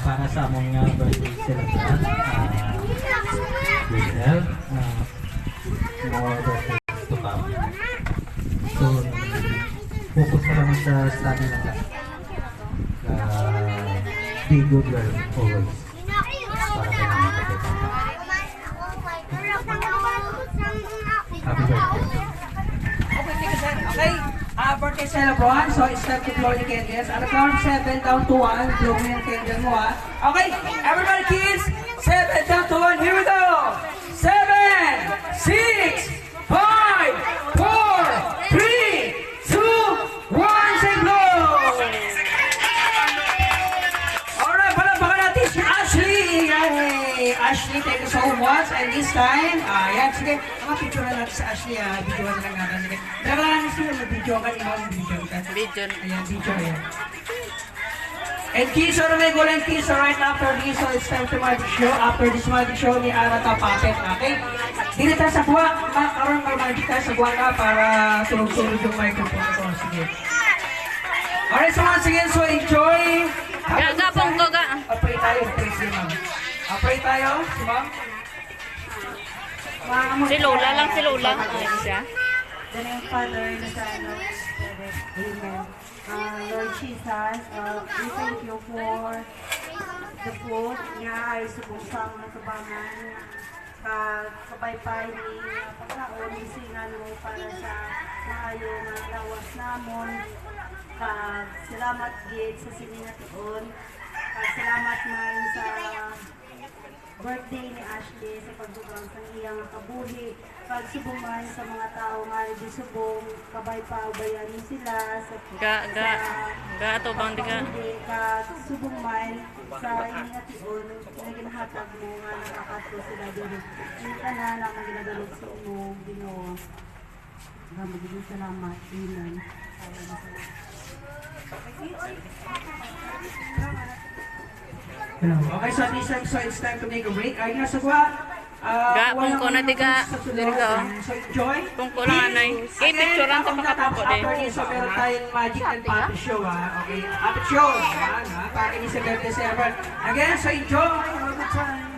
Para sa among birthday celebration, with help more birthday to come. So, focus ka naman sa study lang. Be good girl always. Para sa mga kapitang. Happy birthday. Okay, birthday celebration. So it's time to blow the candles. At the count 7 down to 1, blow mo yung candle mo ha. Okay, everybody kids, 7 down to 1. Here we go. 7, 6, 5, 4, 3, 2, 1, say blow. Alright, palapakan natin si Ashley. Yay! Ashley, thank you so much. And this time, yan, sige, picture na natin si Ashley, video na lang natin. Sige, nakalaan siya, mag-video ka, ikaw mag-video ka. Video. Ayan, video, ayan. And kids, may gulang kids, right after this, so it's time to magic show. After this magic show, ni Arata Puppet, okay? Dito tayo sa buwa, karoon mag-magic tayo sa buwa ka para tulog-tulog yung microphone ko. Sige. Alright, so once again, so enjoy. Gaga, pong gaga. Pray tayo, pray si ma'am. Pray tayo, si ma'am. Si Lola lang, si Lola. Ayan siya. The name Father, the Son, of the Spirit. Amen. Lord Jesus, we thank you for the food nga ay subusang natubangan kabay-bay ni pagkaon isingan mo para sa maayo na lawas namon. Salamat gid sa sininatuon. Salamat man sa birthday ni Ashley sa pagdugang sa iyang kabuhi. Pagsubuman sa mga tao nga subong kabay-pabayan sila sa ato bang diga. Subong man sa inyong ation na ginahatag mo nga nakakato sila doon. Yung tanan na ang ginagalog sa imo, Ginoo. Maraming salamat. Amen. Okay, so this time, so it's time to make a break. Ay, nasa kuha. Pungko na diga. Diga. So enjoy. Pungko lang anay. Okay, picturean ka pakapungko din. After this, so meron tayong magic and puppet show ha. Okay, puppet show. Yan ha. Para ini sa birthday celebration. Again, so enjoy. Have a good time.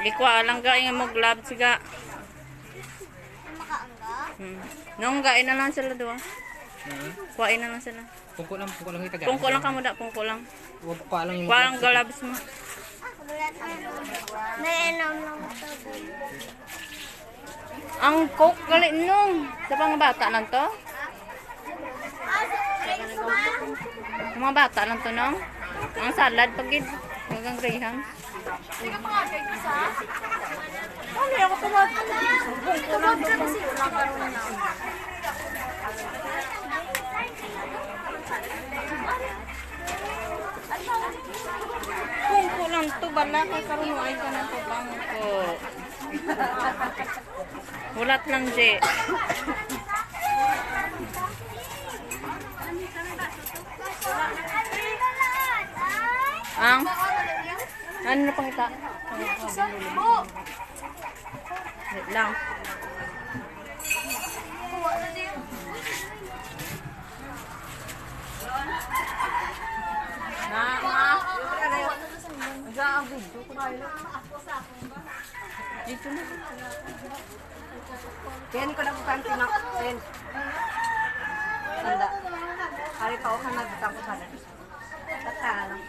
Likwa lang ga yung mo glove siga. Nung gain na lang sila doon. Kuhain na lang sila. Pungko lang itaga. Pungko lang kamo da, pungko lang. Kuha lang yung Kuha lang gloves mo. Ang coke gali nung sa mga bata lang to. Sa mga bata lang to nung. Ang salad pagid. Hanggang greyhound. Ano yung ako tumawag? Tumawag ka kasi wala ka rin na. Kung kulang to, bala ka karunuay ka na to bangko. Hulat lang, Je. Ang? Ano na pangita? Wait lang. Dito na. Yan ko na po kanti na. Yan. Tanda. Hari pa ako ka nagtapos sana. Tata lang.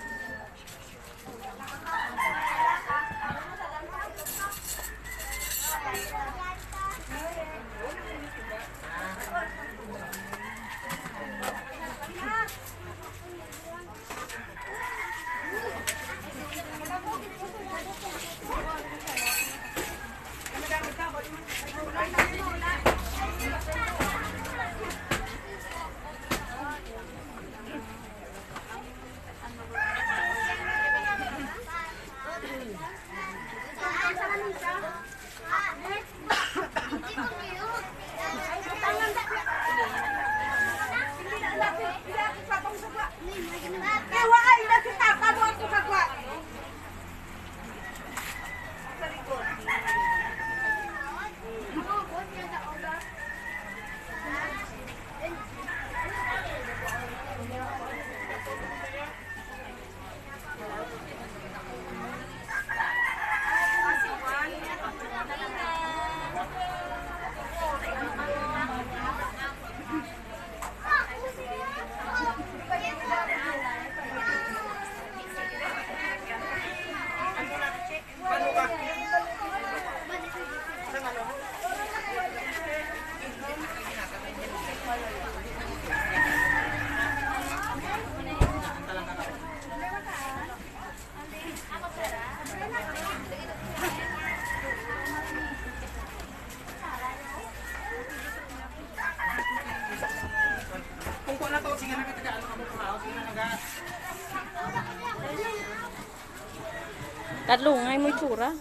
Kadlungay mo itsura.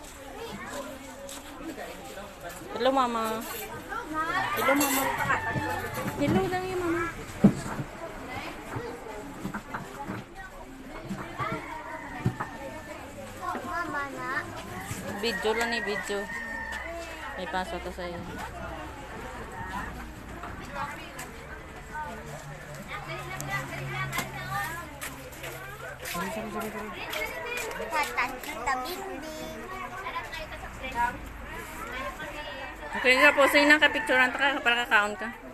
Hello, mama. Hello, mama. Hello lang yung mama. Video lang ni video. May paso to sa'yo. Okay, nga po. Sa'yo na ka-picture ka para ka-count ka.